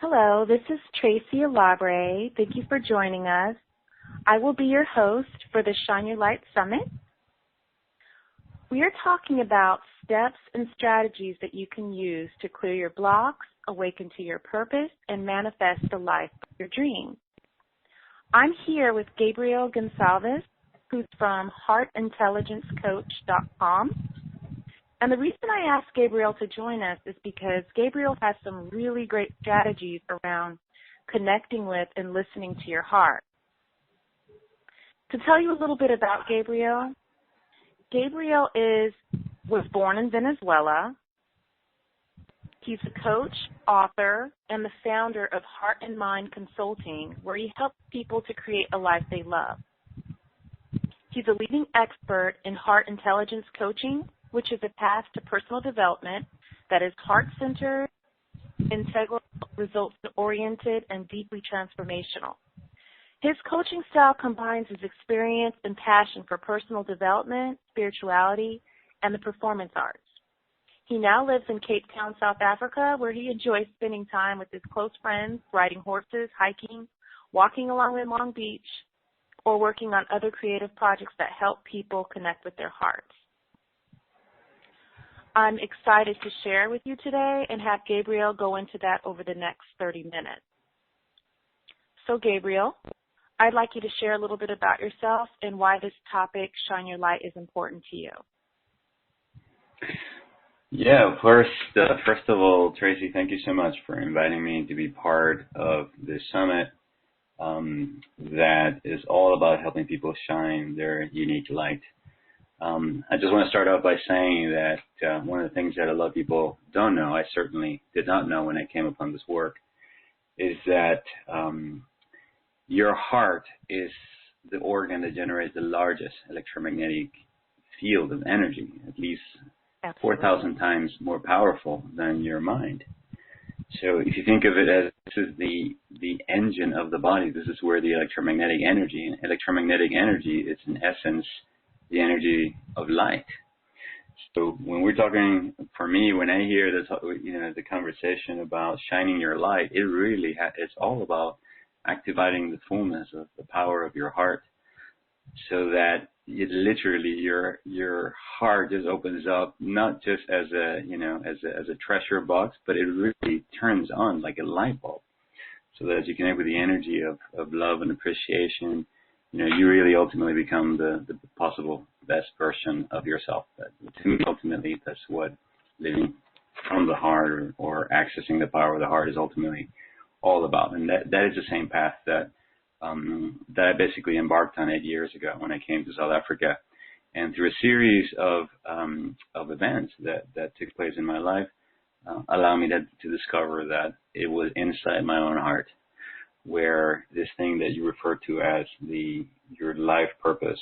Hello, this is Tracie Alabre. Thank you for joining us. I will be your host for the Shine Your Light Summit. We are talking about steps and strategies that you can use to clear your blocks, awaken to your purpose, and manifest the life of your dreams. I'm here with Gabriel Gonsalves, who's from heartintelligencecoach.com. And the reason I asked Gabriel to join us is because Gabriel has some really great strategies around connecting with and listening to your heart. To tell you a little bit about Gabriel, Gabriel was born in Venezuela. He's a coach, author, and the founder of Heart and Mind Consulting, where he helps people to create a life they love. He's a leading expert in heart intelligence coaching, which is a path to personal development that is heart-centered, integral, results-oriented, and deeply transformational. His coaching style combines his experience and passion for personal development, spirituality, and the performance arts. He now lives in Cape Town, South Africa, where he enjoys spending time with his close friends, riding horses, hiking, walking along in Long Beach, or working on other creative projects that help people connect with their hearts. I'm excited to share with you today and have Gabriel go into that over the next 30 minutes. So, Gabriel, I'd like you to share a little bit about yourself and why this topic, Shine Your Light, is important to you. Yeah, first of all, Tracie, thank you so much for inviting me to be part of this summit that is all about helping people shine their unique light. I just want to start out by saying that one of the things that a lot of people don't know, I certainly did not know when I came upon this work, is that your heart is the organ that generates the largest electromagnetic field of energy, at least 4,000 times more powerful than your mind. So if you think of it as this is the engine of the body, this is where the electromagnetic energy is in essence the energy of light. So when we're talking, for me, when I hear this, the conversation about shining your light, it really it's all about activating the fullness of the power of your heart, so that it literally your heart just opens up, not just as a treasure box, but it really turns on like a light bulb, so that as you connect with the energy of love and appreciation, you really ultimately become the possible best version of yourself. To me, ultimately, that's what living from the heart or accessing the power of the heart is ultimately all about. And that is the same path that I basically embarked on 8 years ago when I came to South Africa. And through a series of events that took place in my life, allowed me to discover that it was inside my own heart where this thing that you refer to as your life purpose,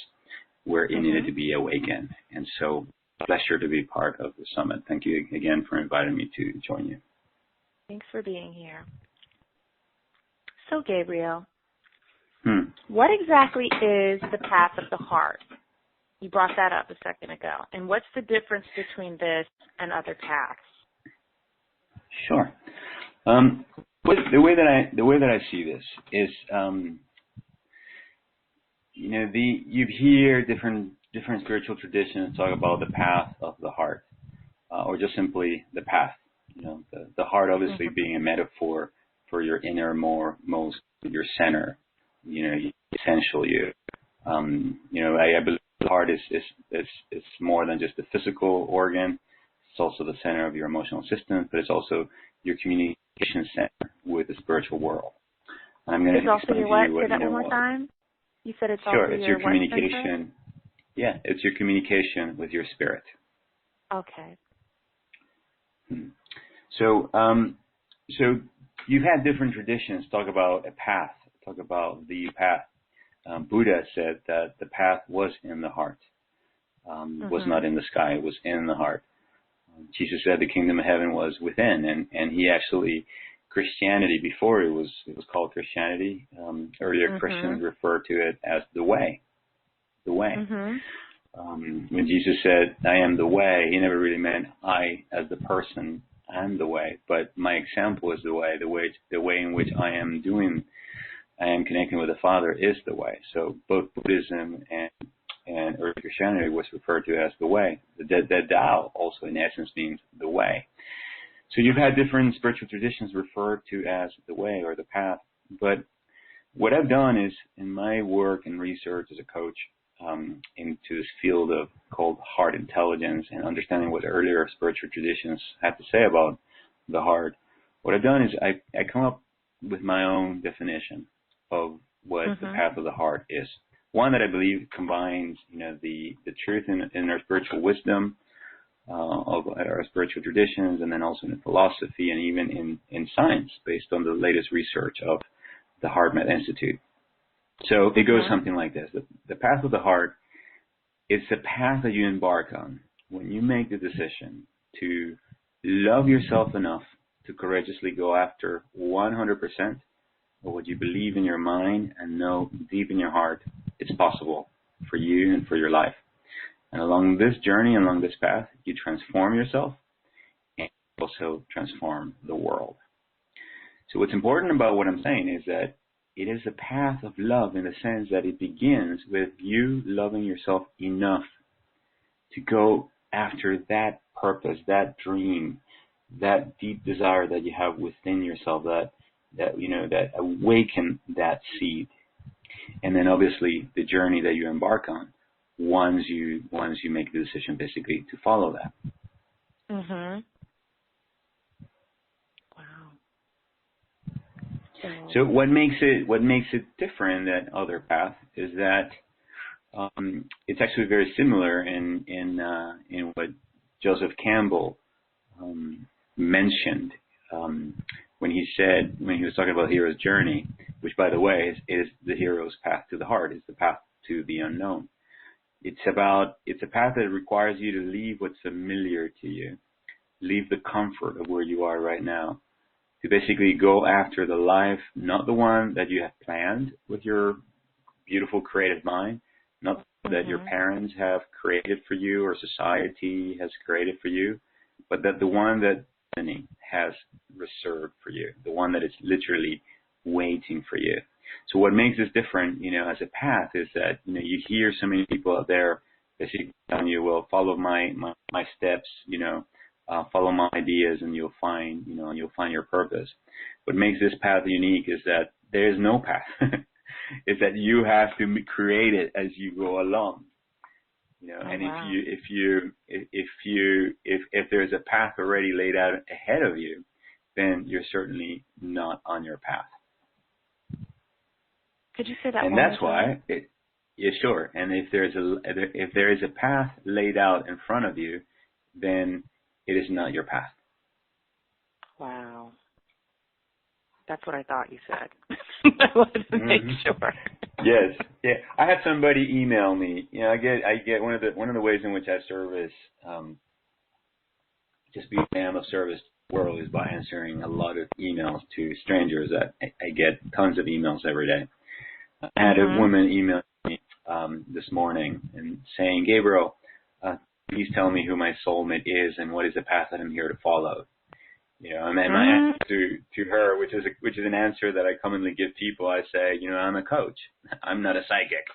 where it needed to be awakened. And so, pleasure to be part of the summit. Thank you again for inviting me to join you. Thanks for being here. So, Gabriel, what exactly is the path of the heart? You brought that up a second ago. And what's the difference between this and other paths? Sure. The way that I see this is, you hear different spiritual traditions talk about the path of the heart, or just simply the path. The heart obviously being a metaphor for your innermost, your center, essential you. I believe the heart is more than just a physical organ. It's also the center of your emotional system, but it's also your communication center with the spiritual world. And I'm going to explain to you what. Say that one more time. You said it's also your communication. Yeah, it's your communication with your spirit. Okay. So you've had different traditions talk about a path, talk about the path. Buddha said that the path was in the heart, was not in the sky, it was in the heart. Jesus said the kingdom of heaven was within, and he actually, Christianity, before it was called Christianity, earlier Christians referred to it as the way. The way. When Jesus said, I am the way, he never really meant I as the person I'm the way, but my example is the way in which I am connecting with the Father is the way. So both Buddhism and early Christianity was referred to as the way. The Tao also in essence means the way. So you've had different spiritual traditions referred to as the way or the path. But what I've done is, in my work and research as a coach into this field called heart intelligence and understanding what earlier spiritual traditions had to say about the heart, what I've done is I come up with my own definition of what the path of the heart is. One that I believe combines, the truth in our spiritual wisdom of our spiritual traditions, and then also in philosophy and even in science, based on the latest research of the HeartMath Institute. So it goes something like this. The path of the heart is the path that you embark on when you make the decision to love yourself enough to courageously go after 100% of what you believe in your mind and know deep in your heart it's possible for you and for your life. And along this journey, along this path, you transform yourself and also transform the world. So what's important about what I'm saying is that it is a path of love in the sense that it begins with you loving yourself enough to go after that purpose, that dream, that deep desire that you have within yourself, that awaken that seed. And then obviously the journey that you embark on once you make the decision basically to follow that. Wow. So what makes it different than other paths is that it's actually very similar in what Joseph Campbell mentioned when he was talking about the hero's journey, which by the way is the hero's path to the heart, is the path to the unknown. It's a path that requires you to leave what's familiar to you, leave the comfort of where you are right now, to basically go after the life, not the one that you have planned with your beautiful creative mind, not that your parents have created for you or society has created for you, but that the one that destiny has reserved for you, the one that is literally waiting for you. So what makes this different, as a path is that, you hear so many people out there basically telling you, well, follow my steps, follow my ideas and you'll find your purpose. What makes this path unique is that there is no path. It's that you have to create it as you go along. And wow. if there's a path already laid out ahead of you, then you're certainly not on your path. Could you say that? And that's why, yeah, sure. And if there is a path laid out in front of you, then it is not your path. Wow. That's what I thought you said. I wanted to make sure. Yes. Yeah. I had somebody email me. I get one of the ways in which I service, just being a man of service to the world is by answering a lot of emails to strangers. I get tons of emails every day. I had a woman email me this morning and saying, Gabriel, please tell me who my soulmate is and what is the path that I'm here to follow. And then my answer to her, which is an answer that I commonly give people, I say, I'm a coach. I'm not a psychic.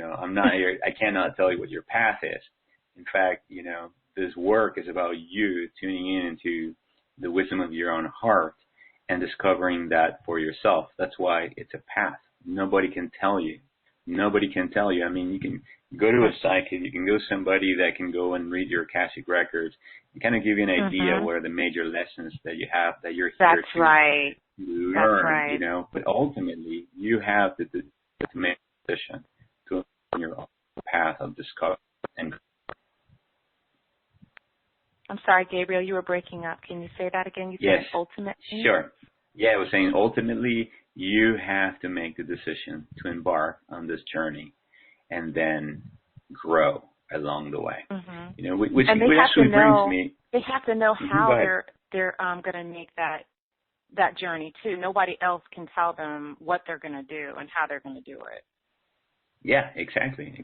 I'm not here. I cannot tell you what your path is. In fact, this work is about you tuning in into the wisdom of your own heart and discovering that for yourself. That's why it's a path. Nobody can tell you. I mean, you can go to a psychic, you can go to somebody that can go and read your Akashic records and kind of give you an idea what are the major lessons that you have, that you're here to learn, That's right. But ultimately, you have to make a decision to on your own path of discovery. And I'm sorry, Gabriel, you were breaking up. Can you say that again? You said ultimately? Sure. Yeah, I was saying ultimately, you have to make the decision to embark on this journey and then grow along the way. Which actually brings me. They have to know how they're going to make that journey too. Nobody else can tell them what they're going to do and how they're going to do it. Yeah, exactly.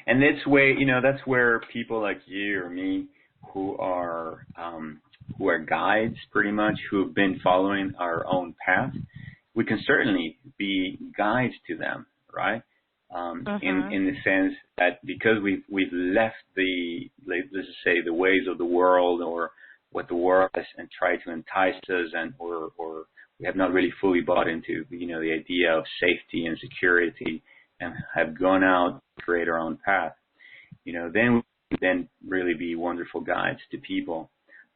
And that's where people like you or me who are who are guides pretty much, who have been following our own path, we can certainly be guides to them, right? In the sense that because we've left let's just say the ways of the world or what the world is and try to entice us, and or we have not really fully bought into the idea of safety and security, and have gone out to create our own path. Then we then really be wonderful guides to people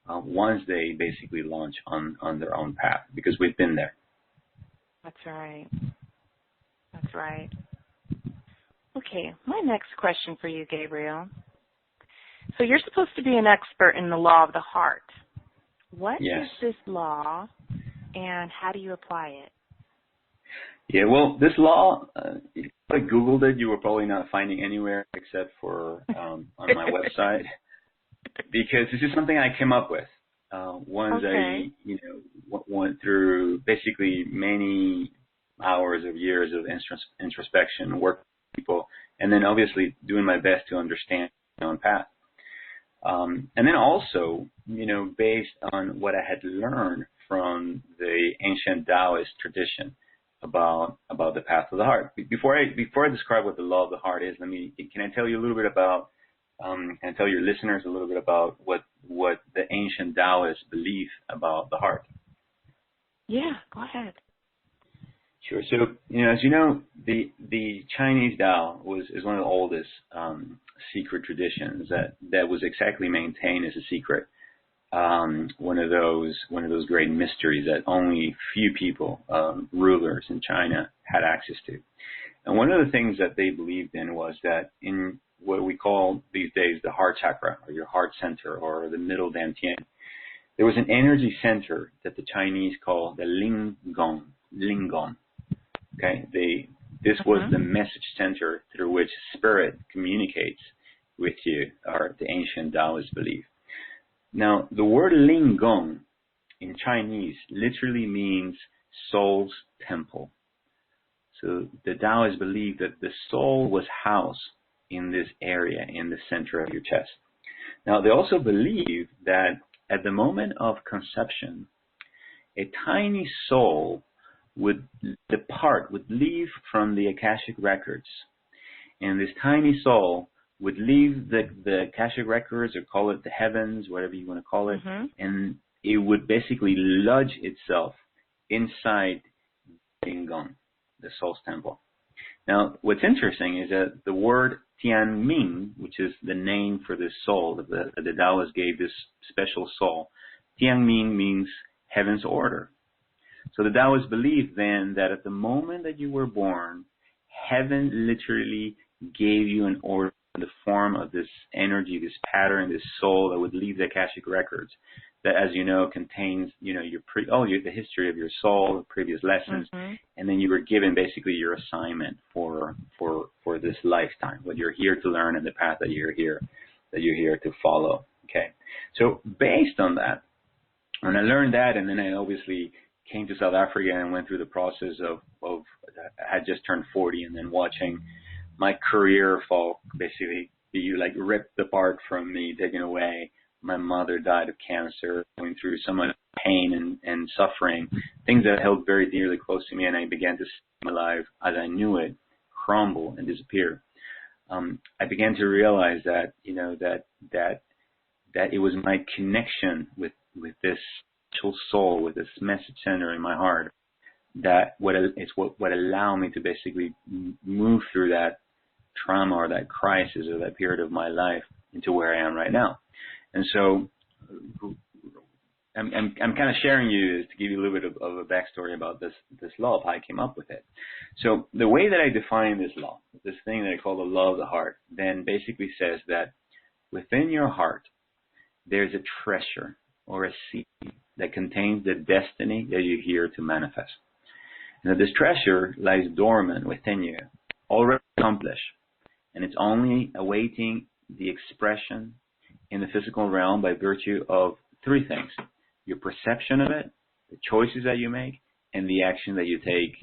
once they basically launch on their own path, because we've been there. That's right. That's right. Okay, my next question for you, Gabriel. So you're supposed to be an expert in the law of the heart. What Yes. is this law, and how do you apply it? Yeah, well, this law, if I Googled it, you were probably not finding anywhere except for on my website, because this is something I came up with once I went through basically many hours of years of introspection, work with people, and then obviously doing my best to understand my own path. And then also, based on what I had learned from the ancient Taoist tradition about the path of the heart. Before I describe what the law of the heart is, can I tell you a little bit about, can I tell your listeners a little bit about what the ancient Taoists believe about the heart? Yeah, go ahead. Sure. So, as you know, the Chinese Tao is one of the oldest secret traditions that was exactly maintained as a secret. One of those great mysteries that only few people, rulers in China, had access to. And one of the things that they believed in was that in what we call these days the heart chakra, or your heart center, or the middle dantian, there was an energy center that the Chinese call the Lingong. Okay, this was the message center through which spirit communicates with you, or the ancient Taoist belief. Now, the word Lingong in Chinese literally means soul's temple. So the Taoists believe that the soul was housed in this area, in the center of your chest. Now, they also believe that at the moment of conception, a tiny soul would leave from the Akashic records. And this tiny soul would leave the Akashic records, or call it the heavens, whatever you want to call it, and it would basically lodge itself inside Lingong, the soul's temple. Now, what's interesting is that the word Tianming, which is the name for this soul that the Taoists gave this special soul, Tianming means heaven's order. So the Taoists believe then that at the moment that you were born, heaven literally gave you an order in the form of this energy, this pattern, this soul that would leave the Akashic records, that, as you know, contains, the history of your soul, the previous lessons, and then you were given basically your assignment for this lifetime, what you're here to learn and the path that you're here to follow. Okay, so based on that, when I learned that, and then I obviously came to South Africa and went through the process of I had just turned 40, and then watching my career fall, basically be like ripped apart from me, taken away. My mother died of cancer, going through so much pain and suffering, things that held very dearly close to me, and I began to see my life as I knew it crumble and disappear. I began to realize that that it was my connection with this soul, with this message center in my heart, that what allowed me to basically move through that trauma or that crisis or that period of my life into where I am right now. And so I'm kind of sharing you to give you a little bit of a backstory about this law, of how I came up with it. So the way that I define this law, this thing that I call the law of the heart, then basically says that within your heart there's a treasure or a seed that contains the destiny that you're here to manifest. And that this treasure lies dormant within you, already accomplished, and it's only awaiting the expression in the physical realm by virtue of three things: your perception of it, the choices that you make, and the action that you take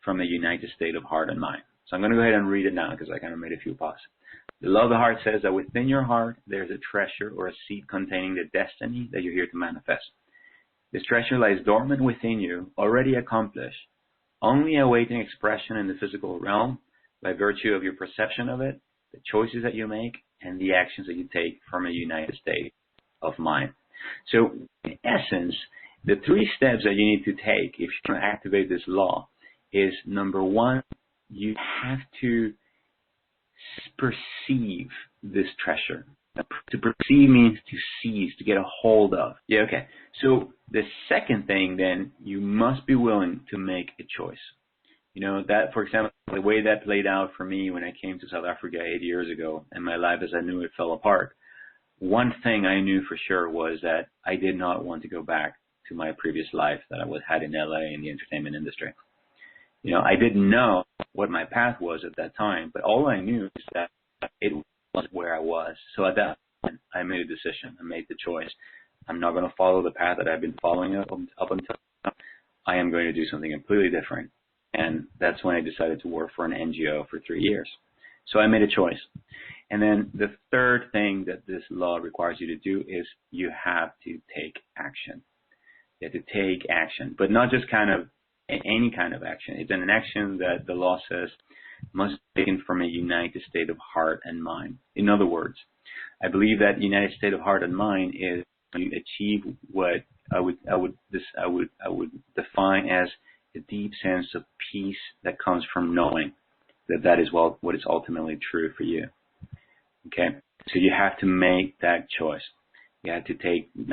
from a united state of heart and mind. So I'm going to go ahead and read it now because I kind of made a few pauses. The law of the heart says that within your heart, there's a treasure or a seed containing the destiny that you're here to manifest. This treasure lies dormant within you, already accomplished, only awaiting expression in the physical realm by virtue of your perception of it, the choices that you make, and the actions that you take from a united state of mind. So, in essence, the 3 steps that you need to take if you want to activate this law is, number 1, you have to perceive this treasure. To perceive means to seize, to get a hold of. Yeah, okay. So the second thing then, you must be willing to make a choice. You know, that, for example, the way that played out for me when I came to South Africa 8 years ago, and my life as I knew it fell apart, one thing I knew for sure was that I did not want to go back to my previous life that I had in LA in the entertainment industry. You know, I didn't know what my path was at that time, but all I knew is that it was where I was. So at that point, I made a decision. I made the choice. I'm not going to follow the path that I've been following up until now. I am going to do something completely different. And that's when I decided to work for an NGO for 3 years. So I made a choice. And then the third thing that this law requires you to do is you have to take action. You have to take action, but not just kind of any kind of action. It's an action that the law says must be taken from a united state of heart and mind. In other words, I believe that united state of heart and mind is when you achieve what I would define as a deep sense of peace that comes from knowing that is what is ultimately true for you. Okay, so you have to make that choice. You have to take you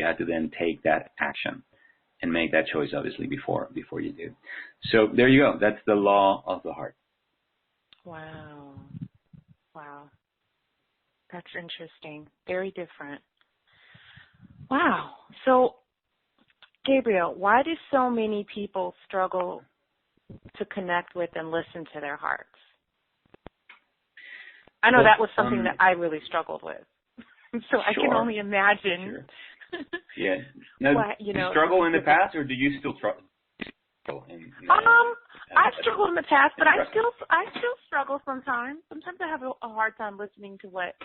have to then take that action and make that choice, obviously, before you do. So there you go. That's the law of the heart. Wow. That's interesting. Very different. Wow. So, Gabriel, why do so many people struggle to connect with and listen to their hearts? I know that was something that I really struggled with. So I can only imagine. Sure. Yeah. Now, do you struggle in the past, or do you still struggle? I've struggled in the past, but I still struggle sometimes. Sometimes I have a hard time listening to what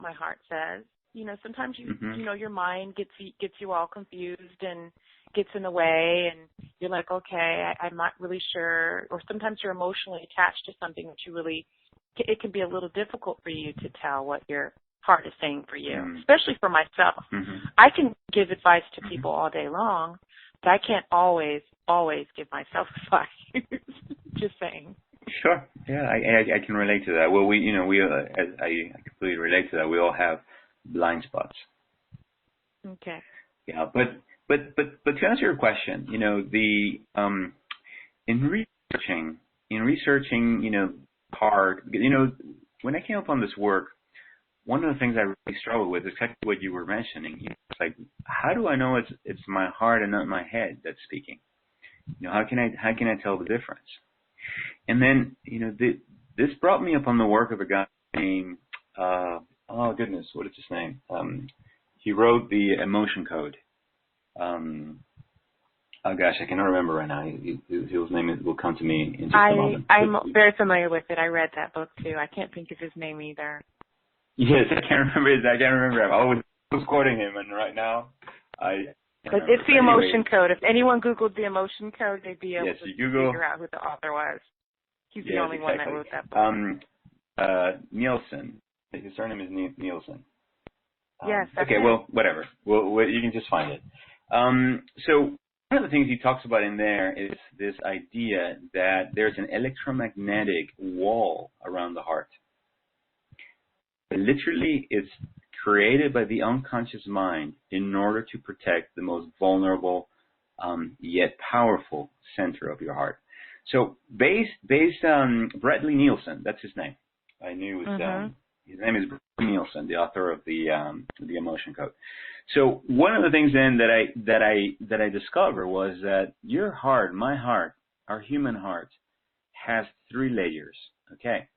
my heart says. You know, sometimes your mind gets you all confused and gets in the way, and you're like, okay, I'm not really sure. Or sometimes you're emotionally attached to something that it can be a little difficult for you to tell what your heart is saying for you, especially for myself. I can give advice to people all day long, but I can't always give myself advice. Just saying. Sure. Yeah, I can relate to that. Well, I completely relate to that. We all have blind spots. Okay. Yeah, but to answer your question, in researching, hard, when I came upon this work, one of the things I really struggled with is exactly what you were mentioning. It's like, how do I know it's my heart and not my head that's speaking? How can I tell the difference? And then, this brought me upon the work of a guy named, what is his name? He wrote the Emotion Code. Oh gosh, I cannot remember right now. His name will come to me in just a moment. I'm very familiar with it. I read that book too. I can't think of his name either. Yes, I can't remember him. I was quoting him, and right now, But it's the Emotion Code. If anyone Googled the Emotion Code, they'd be able to figure out who the author was. He's the only one that wrote that book. Nielsen. His surname is Nielsen. Yes. Okay. Well, whatever. Well, you can just find it. So one of the things he talks about in there is this idea that there's an electromagnetic wall around the heart. Literally, it's created by the unconscious mind in order to protect the most vulnerable yet powerful center of your heart. So based on Bradley Nielsen, that's his name. I knew it was, his name is Bradley Nielsen, the author of the Emotion Code. So one of the things then that I discovered was that your heart, my heart, our human heart, has 3 layers. Okay.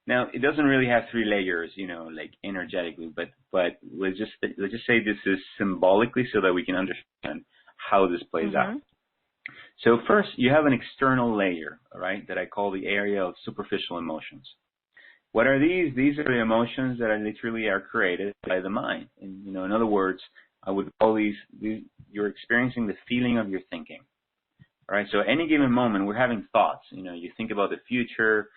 Now, it doesn't really have 3 layers, like energetically, but let's just say this is symbolically so that we can understand how this plays out. So first, you have an external layer, all right, that I call the area of superficial emotions. What are these? These are the emotions that are literally created by the mind. And, in other words, I would call these, you're experiencing the feeling of your thinking. All right. So at any given moment, we're having thoughts. You think about the future,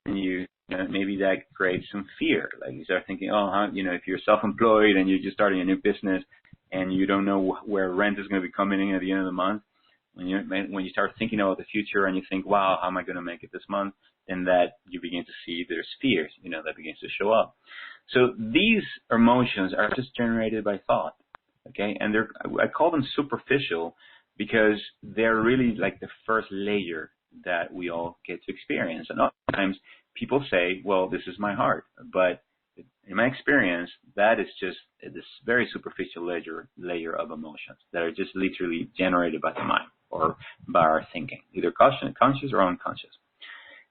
and maybe that creates some fear. Like you start thinking, if you're self-employed and you're just starting a new business and you don't know where rent is going to be coming in at the end of the month, when you start thinking about the future and you think, wow, how am I going to make it this month? Then that you begin to see there's fears, that begins to show up. So these emotions are just generated by thought. Okay. And I call them superficial because they're really like the first layer that we all get to experience. And oftentimes people say, well, this is my heart. But in my experience, that is just this very superficial layer of emotions that are just literally generated by the mind or by our thinking, either conscious or unconscious.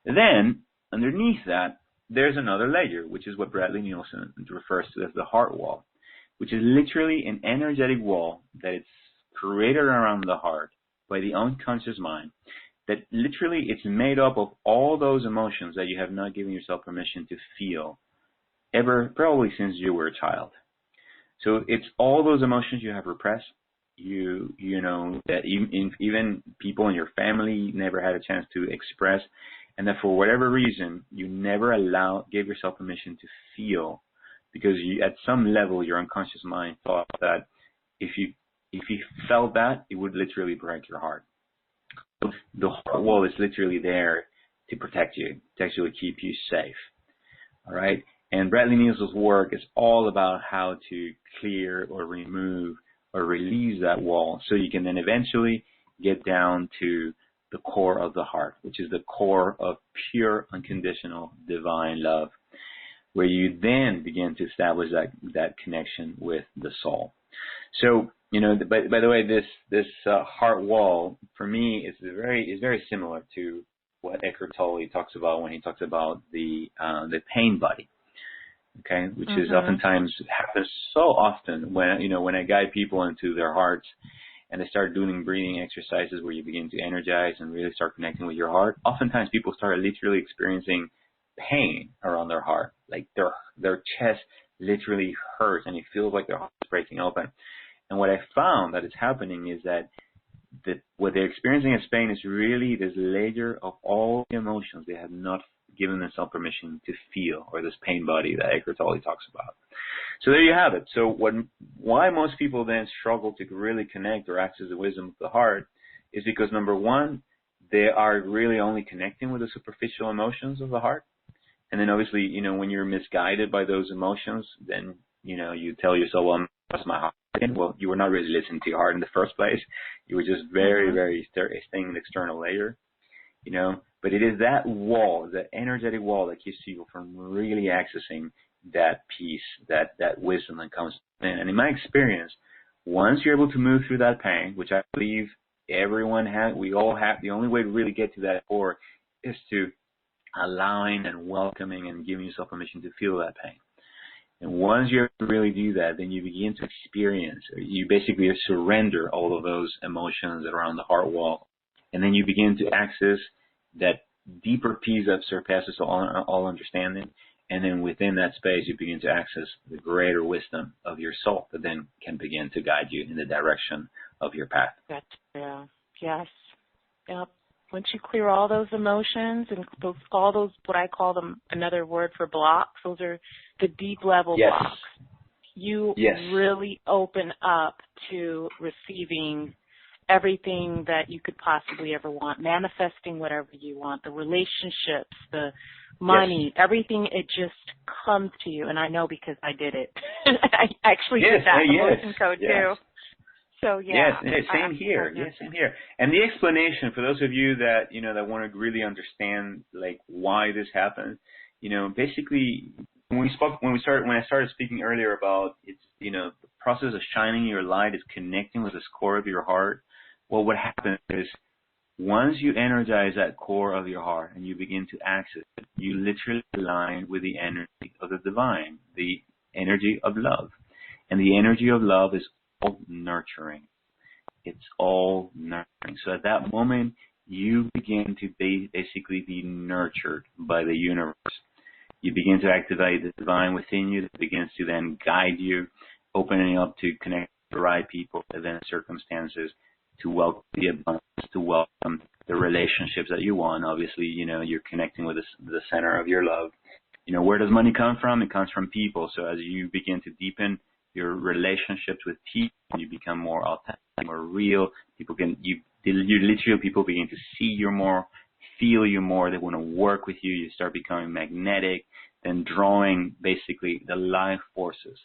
Then, underneath that, there's another layer, which is what Bradley Nielsen refers to as the heart wall, which is literally an energetic wall that is created around the heart by the unconscious mind, that literally it's made up of all those emotions that you have not given yourself permission to feel ever, probably since you were a child. So it's all those emotions you have repressed, that even people in your family never had a chance to express, and that for whatever reason, you never gave yourself permission to feel, because at some level, your unconscious mind thought that if you felt that, it would literally break your heart. So the heart wall is literally there to protect you, to actually keep you safe. All right? And Bradley Nielsen's work is all about how to clear or remove or release that wall so you can then eventually get down to the core of the heart, which is the core of pure, unconditional, divine love, where you then begin to establish that connection with the soul. So, by the way, this heart wall for me is very similar to what Eckhart Tolle talks about when he talks about the pain body. Okay, which is oftentimes happens so often when I guide people into their hearts and they start doing breathing exercises where you begin to energize and really start connecting with your heart. Oftentimes people start literally experiencing pain around their heart, like their chest literally hurts and it feels like their heart is breaking open. And what I found that is happening is that what they're experiencing as pain is really this layer of all the emotions they have not given themselves permission to feel, or this pain body that Eckhart Tolle talks about. So there you have it. So why most people then struggle to really connect or access the wisdom of the heart is because, number one, they are really only connecting with the superficial emotions of the heart. And then obviously, when you're misguided by those emotions, then, you tell yourself, well, that's my heart. Well, you were not really listening to your heart in the first place. You were just very, very staying in the external layer, But it is that wall, that energetic wall, that keeps people from really accessing that peace, that wisdom that comes in. And in my experience, once you're able to move through that pain, which I believe we all have, the only way to really get to that core is to allowing and welcoming and giving yourself permission to feel that pain. And once you really do that, then you begin to experience, or you basically surrender all of those emotions around the heart wall. And then you begin to access that deeper peace that surpasses all understanding. And then within that space, you begin to access the greater wisdom of your soul that then can begin to guide you in the direction of your path. Yeah. Yes. Yep. Once you clear all those emotions and all those, what I call them, another word for blocks, those are the deep level blocks. You really open up to receiving everything that you could possibly ever want, manifesting whatever you want, the relationships, the money, everything, it just comes to you. And I know because I did it. I actually did that emotion code too. So same here. Yes, same here. And the explanation for those of you that that want to really understand like why this happens, basically when I started speaking earlier about it's the process of shining your light is connecting with this core of your heart. Well, what happens is once you energize that core of your heart and you begin to access it, you literally align with the energy of the divine, the energy of love. And the energy of love is all nurturing. It's all nurturing. So at that moment, you begin to basically be nurtured by the universe. You begin to activate the divine within you that begins to then guide you, opening up to connect with the right people, events, circumstances, to welcome the abundance, to welcome the relationships that you want. Obviously, you're connecting with the center of your love. Where does money come from? It comes from people. So as you begin to deepen your relationships with people, you become more authentic, more real. People begin to see you more, feel you more. They want to work with you. You start becoming magnetic, then drawing basically the life forces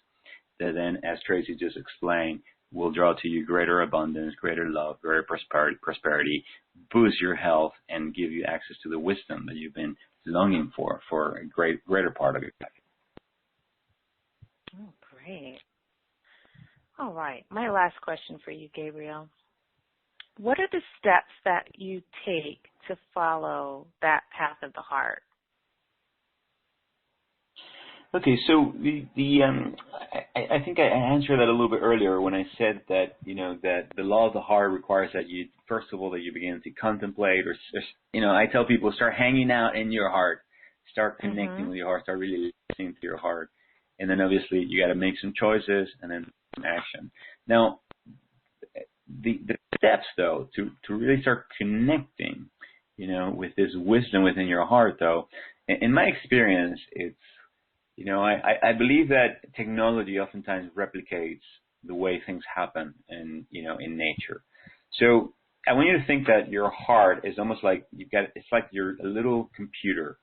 that then, as Tracie just explained, will draw to you greater abundance, greater love, greater prosperity, boost your health, and give you access to the wisdom that you've been longing for a greater part of your life. Oh, great. All right. My last question for you, Gabriel. What are the steps that you take to follow that path of the heart? Okay, so I think I answered that a little bit earlier when I said that that the law of the heart requires that you first of all that you begin to contemplate, or I tell people start hanging out in your heart, start connecting with your heart, start really listening to your heart, and then obviously you got to make some choices and then some action. Now, the steps though to really start connecting, with this wisdom within your heart though, in my experience, it's I believe that technology oftentimes replicates the way things happen in nature. So I want you to think that your heart is almost like it's like you're a little computer,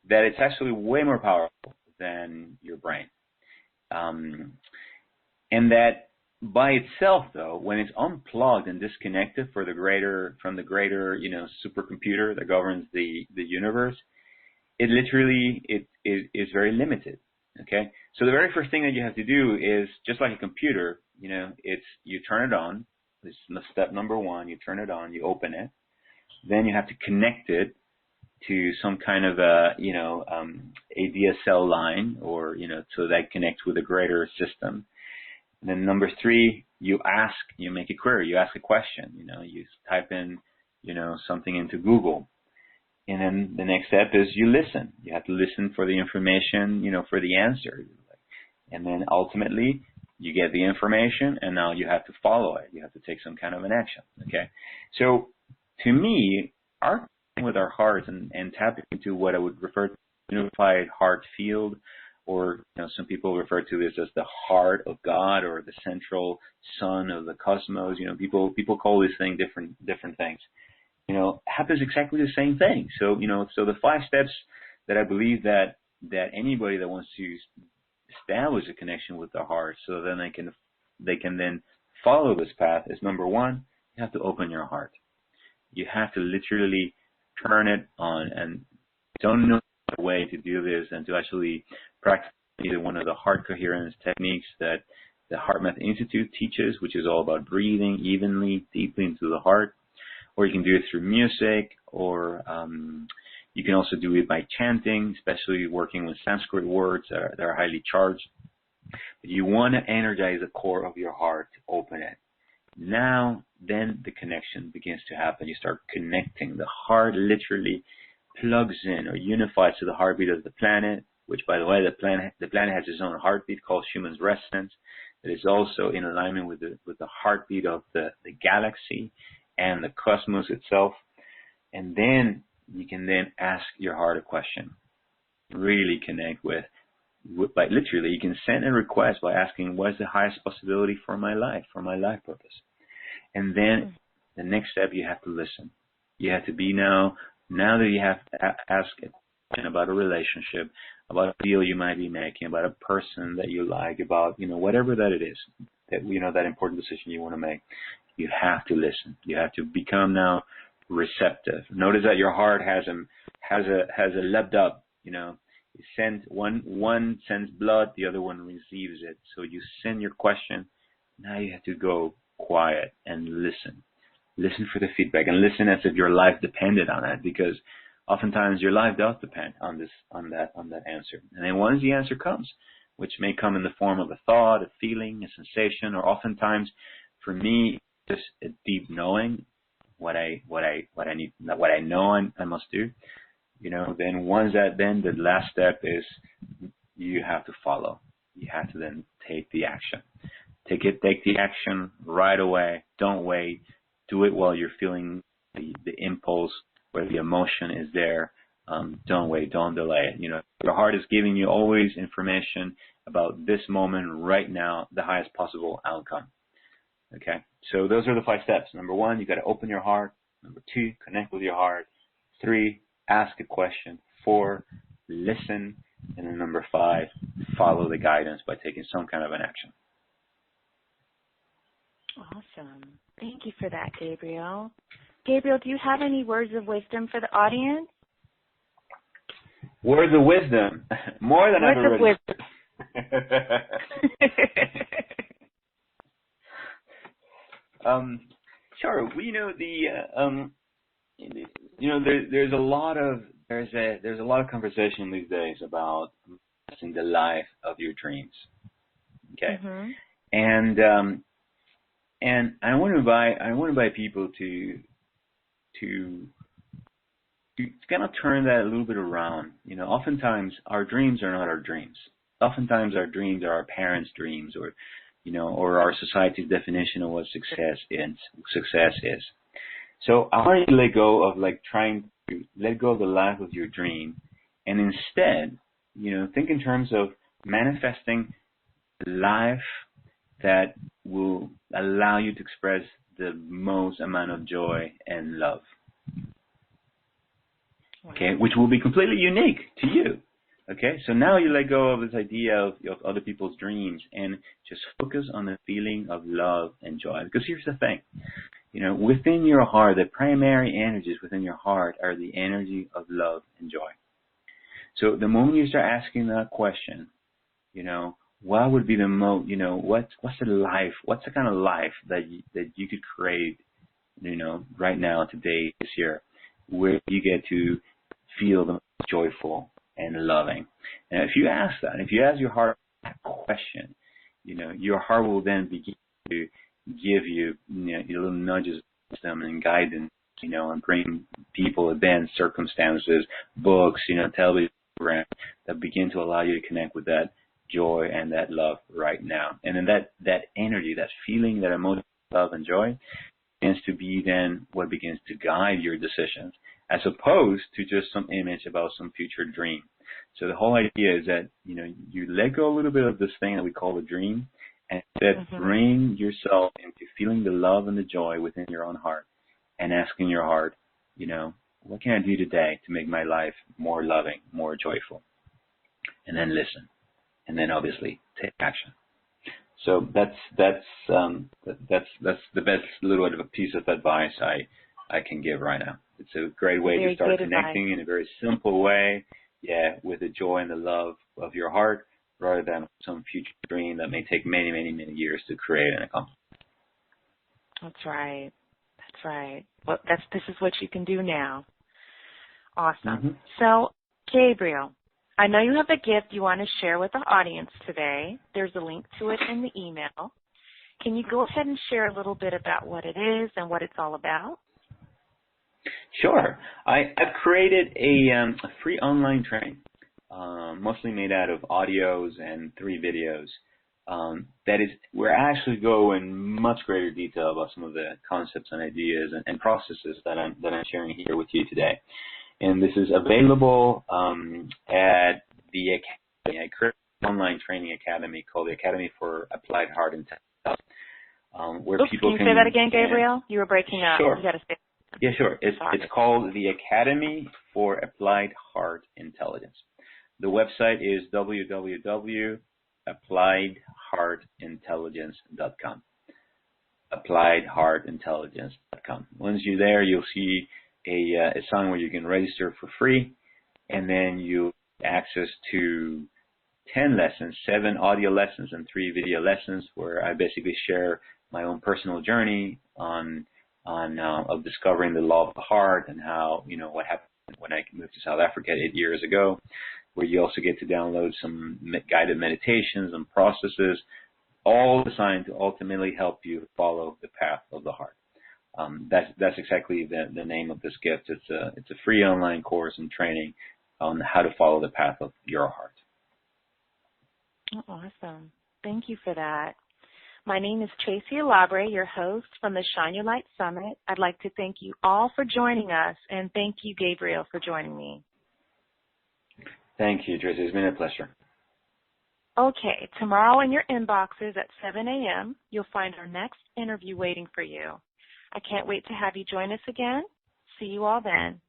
that it's actually way more powerful than your brain. And that by itself though, when it's unplugged and disconnected from the greater, supercomputer that governs the universe, it literally is very limited. Okay, so the very first thing that you have to do is, just like a computer, you turn it on. This is step number one. You turn it on, you open it, then you have to connect it to some kind of ADSL line, or so that connects with a greater system. And then number three, you make a query, you ask a question. You type in something into Google. And then the next step is you listen. You have to listen for the information, for the answer. And then ultimately you get the information, and now you have to follow it. You have to take some kind of an action. Okay. So to me, our thing with our hearts and tapping into what I would refer to as unified heart field, or some people refer to this as the heart of God, or the central sun of the cosmos. People call this thing different things. Happens exactly the same thing. So, so the 5 steps that I believe that anybody that wants to establish a connection with the heart, so then they can then follow this path, is number 1, you have to open your heart. You have to literally turn it on, and don't know a way to do this and to actually practice either one of the heart coherence techniques that the HeartMath Institute teaches, which is all about breathing evenly, deeply into the heart. Or you can do it through music, or you can also do it by chanting, especially working with Sanskrit words that are highly charged. But you want to energize the core of your heart to open it. Now, then the connection begins to happen. You start connecting. The heart literally plugs in or unifies to the heartbeat of the planet, which, by the way, the planet has its own heartbeat called Schumann's resonance. It is also in alignment with the heartbeat of the galaxy and the cosmos itself. And then you can then ask your heart a question. Really connect with like literally, you can send a request by asking, what is the highest possibility for my life purpose? And then the next step, you have to listen. You have to be now that you have to ask a question about a relationship, about a deal you might be making, about a person that you like, about, whatever that it is, that, that important decision you want to make. You have to listen. You have to become now receptive. Notice that your heart has a leapt up. You send one sends blood, the other one receives it. So you send your question. Now you have to go quiet and listen. Listen for the feedback, and listen as if your life depended on it, because oftentimes your life does depend on that answer. And then once the answer comes, which may come in the form of a thought, a feeling, a sensation, or oftentimes, for me, just a deep knowing what I know I must do. Then once that, then the last step is you have to follow. You have to then take the action. Take the action right away. Don't wait. Do it while you're feeling the impulse where the emotion is there. Don't wait. Don't delay it. Your heart is giving you always information about this moment right now, the highest possible outcome. Okay. So those are the 5 steps. Number 1, you got to open your heart. Number 2, connect with your heart. 3, ask a question. 4, listen. And then number 5, follow the guidance by taking some kind of an action. Awesome. Thank you for that, Gabriel. Gabriel, do you have any words of wisdom for the audience? Words of wisdom. More than I've ever Words of wisdom. Sure. There's a lot of conversation these days about in the life of your dreams. Okay. Mm-hmm. And I want to invite people to kind of turn that a little bit around. Oftentimes our dreams are not our dreams. Oftentimes our dreams are our parents' dreams, or our society's definition of what success is. So I want you to let go of trying to let go of the life of your dream, and instead, think in terms of manifesting a life that will allow you to express the most amount of joy and love. Okay, which will be completely unique to you. Okay, so now you let go of this idea of other people's dreams and just focus on the feeling of love and joy. Because here's the thing, within your heart, the primary energies within your heart are the energy of love and joy. So the moment you start asking that question, what would be the most, what's the kind of life that you could create, right now, today, this year, where you get to feel the most joyful and loving. And if you ask your heart that question, your heart will then begin to give you, little nudges of wisdom and guidance, and bring people, events, circumstances, books, television programs that begin to allow you to connect with that joy and that love right now. And then that energy, that feeling, that emotion, love and joy begins to be then what begins to guide your decisions, as opposed to just some image about some future dream. So the whole idea is that, you let go a little bit of this thing that we call the dream, and instead bring yourself into feeling the love and the joy within your own heart, and asking your heart, what can I do today to make my life more loving, more joyful? And then listen. And then obviously take action. So that's the best little bit of a piece of advice I can give right now. It's a great way to start connecting in a very simple way, with the joy and the love of your heart, rather than some future dream that may take many, many, many years to create and accomplish. That's right. Well, this is what you can do now. Awesome. Mm-hmm. So, Gabriel, I know you have a gift you want to share with the audience today. There's a link to it in the email. Can you go ahead and share a little bit about what it is and what it's all about? Sure. I've created a free online training, mostly made out of audios and 3 videos. Where I actually go in much greater detail about some of the concepts and ideas and processes that I'm sharing here with you today. And this is available at the Academy. I created an online training academy called the Academy for Applied Heart Intelligence, where people can. Can you say that again, Gabriel? You were breaking up. Sure. You got to say. Yeah, sure. It's called the Academy for Applied Heart Intelligence. The website is www.appliedheartintelligence.com. Appliedheartintelligence.com. Once you're there, you'll see a sign where you can register for free, and then you access to 10 lessons, 7 audio lessons and 3 video lessons, where I basically share my own personal journey of discovering the law of the heart, and how, what happened when I moved to South Africa 8 years ago, where you also get to download some guided meditations and processes, all designed to ultimately help you follow the path of the heart. That's exactly the name of this gift. It's a free online course and training on how to follow the path of your heart. Oh, awesome. Thank you for that. My name is Tracie Alabre, your host from the Shine Your Light Summit. I'd like to thank you all for joining us, and thank you, Gabriel, for joining me. Thank you, Tracie. It's been a pleasure. Okay, tomorrow in your inboxes at 7 a.m., you'll find our next interview waiting for you. I can't wait to have you join us again. See you all then.